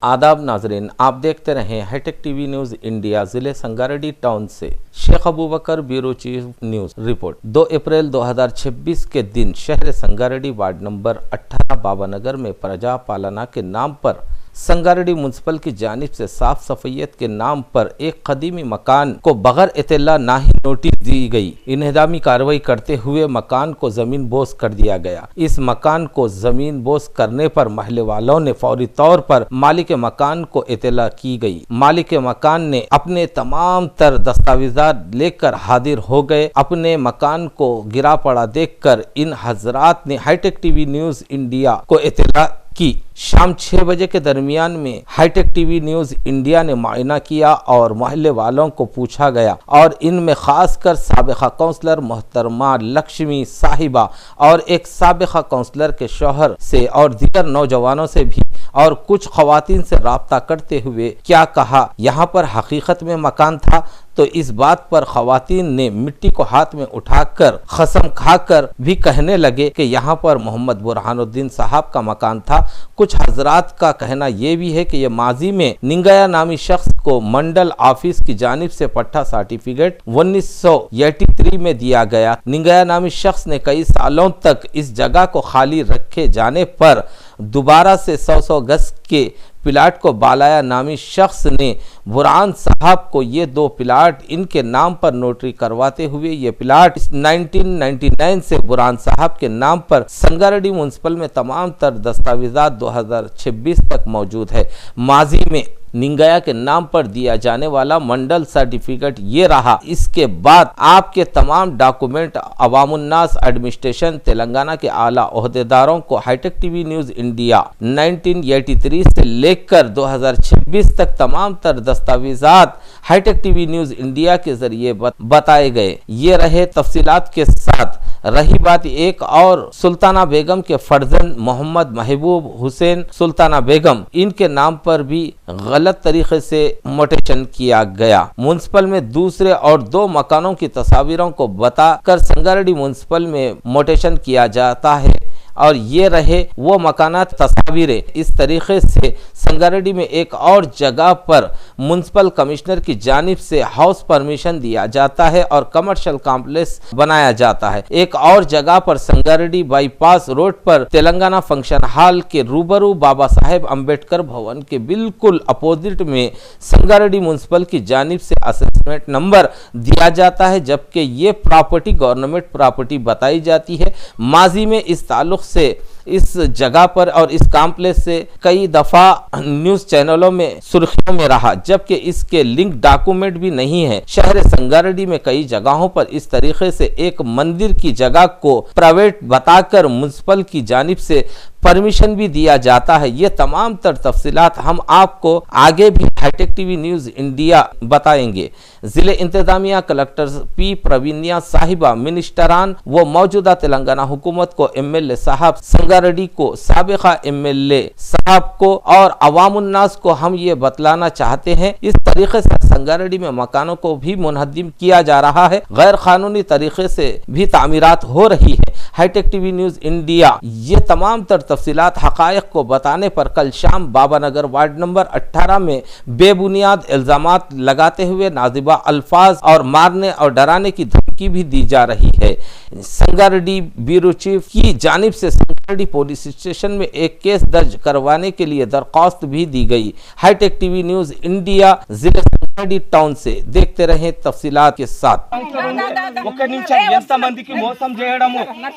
आदाब नाजरीन, आप देखते रहें हाईटेक टीवी न्यूज़ इंडिया। जिले संगारेड्डी टाउन से शेख अबू बकर ब्यूरो चीफ न्यूज़ रिपोर्ट। 2 अप्रैल 2026 के दिन शहर संगारेड्डी वार्ड नंबर 18 बाबानगर में प्रजा पालना के नाम पर संगारेड्डी म्यूनसिपल की जानिब से साफ सफाइयत के नाम पर एक कदीमी मकान को बगैर इत्तला ना ही नोटिस दी गई। इन्हदामी कार्रवाई करते हुए मकान को जमीन बोस कर दिया गया। इस मकान को जमीन बोस करने पर महल्ले वालों ने फौरी तौर पर मालिक मकान को इत्तला की गई। मालिक मकान ने अपने तमाम तर दस्तावेजात लेकर हाजिर हो गए। अपने मकान को गिरा पड़ा देखकर इन हजरात ने हाईटेक टीवी न्यूज़ इंडिया को इत्तला की। शाम 6 बजे के दरमियान में हाईटेक टीवी न्यूज़ इंडिया ने मुआयना किया और मोहल्ले वालों को पूछा गया और इनमें खासकर साबिका काउंसलर मोहतरमा लक्ष्मी साहिबा और एक साबिका काउंसलर के शौहर से और दीगर नौजवानों से भी और कुछ खवातीन से राब्ता करते हुए क्या कहा, यहाँ पर हकीकत में मकान था? तो इस बात पर खवातीन ने मिट्टी को हाथ में उठाकर कसम खाकर भी कहने लगे कि यहाँ पर मोहम्मद बुरहानुद्दीन साहब का मकान था। कुछ हजरात का कहना यह भी है कि यह माजी में निंगया नामी शख्स को मंडल ऑफिस की जानिब से पट्टा सर्टिफिकेट 1983 में दिया गया। निंगया नामी शख्स ने कई सालों तक इस जगह को खाली रखे जाने पर दोबारा से 100 गज के प्लाट को बालाया नामी शख्स ने बुरहान साहब को ये 2 प्लाट इनके नाम पर नोटरी करवाते हुए ये प्लाट 1999 से बुरहान साहब के नाम पर संगारेड्डी म्यूनसिपल में तमाम तर दस्तावेजात 2026 तक मौजूद है। माजी में निंगया के नाम पर दिया जाने वाला मंडल सर्टिफिकेट ये रहा। इसके बाद आपके तमाम डॉक्यूमेंट अवामुन्नास एडमिनिस्ट्रेशन तेलंगाना के आला ओहदेदारों को हाईटेक टीवी न्यूज़ इंडिया 1983 से लेकर 2026 तक तमाम तर दस्तावेजात हाईटेक टीवी न्यूज़ इंडिया के जरिए बताए गए। ये रहे तफसीलात के साथ। रही बात एक और सुल्ताना बेगम के फर्जंद मोहम्मद महबूब हुसैन सुल्ताना बेगम, इनके नाम पर भी गलत तरीके से मोटेशन किया गया। म्यूनसिपल में दूसरे और 2 मकानों की तस्वीरों को बताकर संगारेड्डी म्यूनसिपल में मोटेशन किया जाता है और ये रहे वो मकानात तस्वीरें। इस तरीके से संगारेड्डी में एक और जगह पर म्यूनसिपल कमिश्नर की जानिब से हाउस परमिशन दिया जाता है और कमर्शियल कॉम्प्लेक्स बनाया जाता है। एक और जगह पर संगारेड्डी बाईपास रोड पर तेलंगाना फंक्शन हॉल के रूबरू बाबा साहेब अम्बेडकर भवन के बिल्कुल अपोजिट में संगारेड्डी म्यूनसिपल की जानिब से असेसमेंट नंबर दिया जाता है, जबकि ये प्रॉपर्टी गवर्नमेंट प्रॉपर्टी बताई जाती है। माजी में इस ताल्लुक से इस जगह पर और इस कॉम्प्लेक्स से कई दफा न्यूज़ चैनलों में सुर्खियों में रहा, जबकि इसके लिंक डॉक्यूमेंट भी नहीं है। शहर संगारेड्डी में कई जगहों पर इस तरीके से एक मंदिर की जगह को प्राइवेट बताकर म्यूनसिपल की जानिब से परमिशन भी दिया जाता है। ये तमाम तर तफसीलात हम आपको आगे भी हाईटेक टीवी न्यूज़ इंडिया बताएंगे। जिले इंतजामिया कलेक्टर पी प्रवीणिया साहिबा, मिनिस्टरान व मौजूदा तेलंगाना हुकूमत को, एमएलए साहब संगारेड्डी को, साबिका एमएलए साहब को और अवामुन्नास को हम ये बतलाना चाहते हैं, इस तरीके से संगारेड्डी में मकानों को भी मुनहदिम किया जा रहा है। गैर कानूनी तरीके से भी तामीरात हो रही है। हाईटेक टीवी न्यूज़ इंडिया ये तमाम तर तफसीलात हकायक को बताने पर कल शाम बाबानगर वार्ड नंबर 18 में बेबुनियाद इल्जामात लगाते हुए नाजिबा अल्फाज और मारने और डराने की धमकी भी दी जा रही है। संगारेड्डी ब्यूरो चीफ की जानिब से संगारेड्डी पुलिस स्टेशन में एक केस दर्ज करवाने के लिए दरख्वास्त भी दी गई। हाईटेक टीवी न्यूज़ इंडिया जिले संगारेड्डी टाउन से देखते रहें तफसीलात के साथ।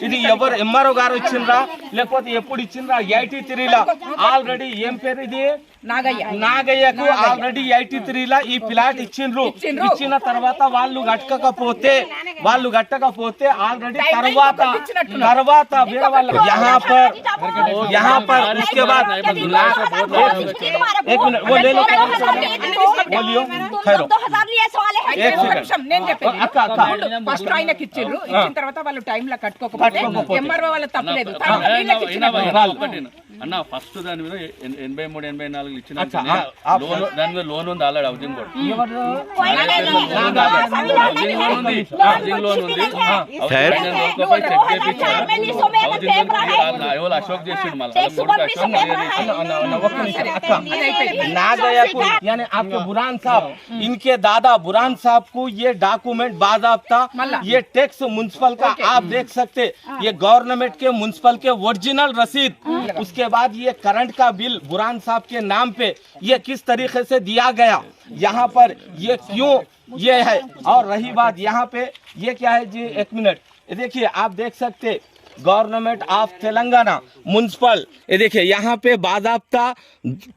ఇది ఎవరు ఎంఆర్ఓ గారు ఇచ్చిండ్రా లేకపోతే ఎప్పుడు ఇచ్చిండ్రా? 83 లా ఆల్రెడీ ఏం పేరు ఇది నాగయ్యకు ఆల్రెడీ 83 లా ఈ ప్లాట్ ఇచ్చిండ్రు. ఇచ్చిన తర్వాత వాళ్ళు కట్టకపోతే ఆల్రెడీ తర్వాత వేరే వాళ్ళు यहाँ पर उसके बाद एक मिनट वो ले लो, बोलियो खैरो 2000 लिए सवाल है। एक सेकंड నేను చెప్పేది ఫస్ట్ ఆయనకి ఇచ్చిండ్రు. ఇచ్చిన తర్వాత వాళ్ళు టైం లా కట్టుకోకపోతే ఎంఆర్ఓ వాళ్ళ తప్పలేదు. అన్న ఫస్ట్ దాని మీద 83 84 ఇచ్చిన अच्छा, దాని మీద లోన్ ఉంది ఆల్రెడీ హౌసింగ్ బోర్డ్ ఎవరు అశోక్ చేసిండు नागया को यानी आपके बुरान साहब इनके दादा बुरान साहब को ये डॉक्यूमेंट बाज़ाब्ता ये टैक्स म्युनिसिपल का आप देख सकते, ये गवर्नमेंट के म्युनिसिपल के ओरिजिनल रसीद, उसके बाद ये करंट का बिल बुरान साहब के नाम पे ये किस तरीके से दिया गया, यहाँ पर ये क्यों ये है। और रही बात यहाँ पे ये क्या है जी, एक मिनट देखिए, आप देख सकते गवर्नमेंट ऑफ तेलंगाना म्युनिसिपल, ये देखिए यहाँ पे बाज़ाब्ता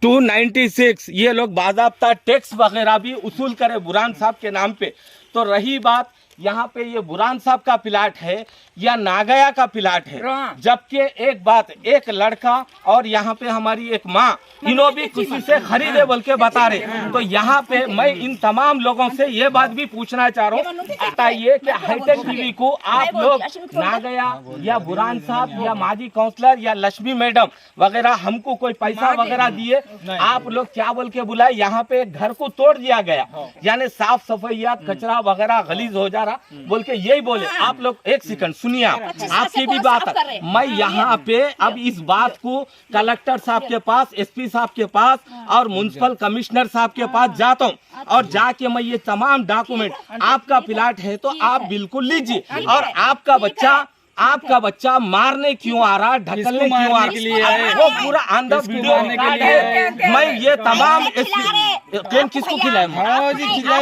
296 ये लोग बाज़ाब्ता टैक्स वगैरह भी उसूल करे बुरान साहब के नाम पे। तो रही बात यहाँ पे ये बुरान साहब का प्लाट है या नागया का प्लाट है, जबकि एक बात, एक लड़का और यहाँ पे हमारी एक माँ, इन्हों भी किसी से खरीदे बोल के बता रहे। तो यहाँ पे मैं इन तमाम लोगों से ये बात भी पूछना चाह रहा हूँ, बताइए कि हाईटेक टीवी को आप लोग नागया या बुरान साहब या माजी काउंसलर या लक्ष्मी मैडम वगैरह हमको कोई पैसा वगैरह दिए, आप लोग क्या बोल के बुलाए, यहाँ पे घर को तोड़ दिया गया, यानी साफ सफाइयात कचरा वगैरह गलीज हो जा रहा बोल के यही बोले। आप लोग एक सेकंड सुनिए, आपकी भी बात है, मैं यहाँ पे अब इस बात को कलेक्टर साहब के पास, एसपी साहब के पास और म्युनिसिपल कमिश्नर साहब के पास जाता हूँ, और जाके मैं ये तमाम डॉक्यूमेंट, आपका प्लाट है तो आप बिल्कुल लीजिए, और आपका बच्चा मारने क्यों आ रहा, ढकलने क्यों आ रहा, वो पूरा ऑन द वीडियो मैं ये तमाम ट्रेन किसको खिलाए,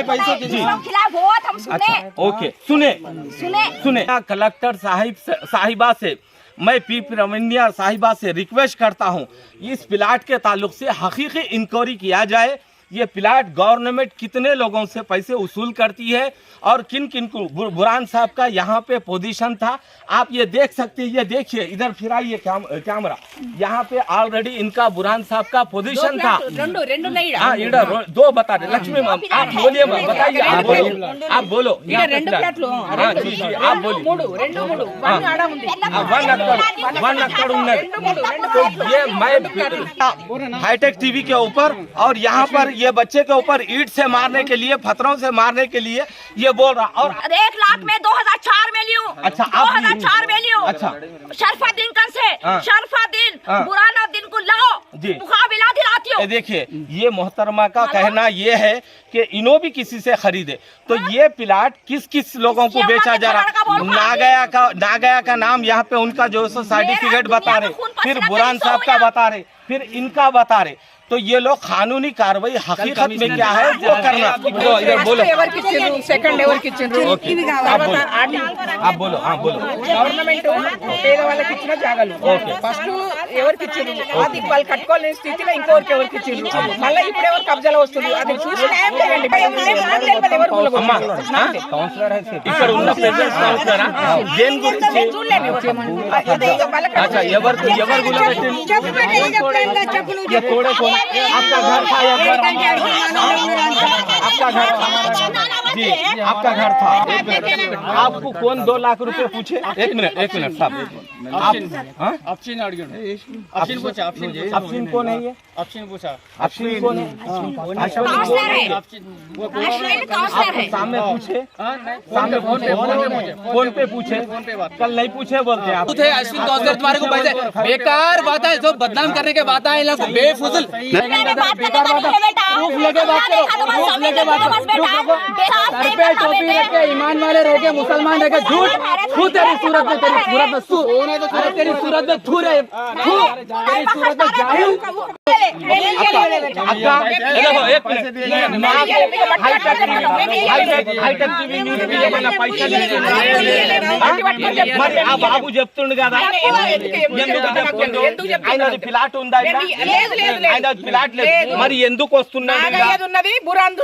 पैसे अच्छा ओके सुने कलेक्टर साहिबा से मैं पी रमनिया साहिबा से रिक्वेस्ट करता हूँ, इस प्लाट के ताल्लुक से हकीकी इंक्वायरी किया जाए, ये प्लाट गवर्नमेंट कितने लोगों से पैसे वसूल करती है और किन किन को। बुरान साहब का यहाँ पे पोजीशन था, आप ये देख सकते हैं, ये देखिए इधर फिराइए कैमरा, यहाँ पे ऑलरेडी इनका बुरान साहब का पोजीशन था। हाँ इधर दो बता रहे, लक्ष्मी मैम आप बोलिए, मैम बताइए, आप बोलो हाँ जी जी आप बोलिए। 1 एकड़ तो ये मैं हाईटेक टीवी के ऊपर और यहाँ पर ये बच्चे के ऊपर ईंट से मारने के लिए, पत्थरों से मारने के लिए ये बोल रहा, और 1 लाख में 2004 में लियो। अच्छा 2004 में लियो। अच्छा शरफुद्दीन कर से शरफुद्दीन बुराना दिन को लाओ जी मुकाबला दिलाती हो। देखिए ये मोहतरमा का कहना ये है कि इन्हों भी किसी से खरीदे, तो ये प्लाट किस किस लोगों को बेचा जा रहा, नागया का नाम यहाँ पे उनका जो सर्टिफिकेट बता रहे, फिर बुरान साहब का बता रहे, फिर इनका बता रहे, तो ये लोग कानूनी कार्रवाई हकीकत में क्या है वो करना। इधर बोलो సెకండ్ ఎవరికి ఇచ్చిండ్రు आप बोलो हाँ बोलो। గవర్నమెంట్ పేద వాళ్ళకి ఇచ్చిన జాగాలు ఫస్ట్ ఎవరికి ఇచ్చిండ్రు, అది వాళ్ళు కట్టుకోలేని స్థితిలో ఇంకొకరికి ఎవరికి ఇచ్చిండ్రు, మళ్ళీ ఇప్పుడు ఎవరు కబ్జాలో వస్తుంది అది చూసి న్యాయం చేయండి। ఇక్కడ ఉన్న ప్రెసిడెంట్ కౌన్సిలర్ దేని గురించి अच्छा ఎవరు आपका घर था या आपका घर था जी, आपका घर था। आपको कौन 2 लाख रुपए पूछे? एक मिनट साहब, आप అప్షన్ అడిగాడు, अफसीन कौन है ये? అప్షన్ పూछा, अफसीन कौन है? आपको सामने पूछे, सामने फोन पे पूछे, कल नहीं पूछे बोलते आप। अश्विन काउंसलर तुम्हारे को पैसे बेकार बात है, जो बदनाम करने के बात है, इन लोग बेफुजल सर पे टोपी रखे, ईमान वाले रह के, मुसलमान रह के, झूठ थू तेरी सूरत में, तेरी सूरत में थू, अरे तेरी सूरत में थू रे, थू तेरी सूरत में जाहिल। एक हाईटेक टीवी न्यूज़ भी ఏమైనా పైసలు మరి ఆ బాబు చెప్తుండు కదా ఆయనది ప్లాట్ ఉందా, ఆయనది ప్లాట్ లేదు, మరి ఎందుకు వస్తున్నాడు? ఉన్నది బురాంది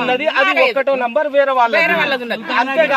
ఉన్నది అది ఒకటో నంబర్ వేరే వాళ్ళది అంతేగా।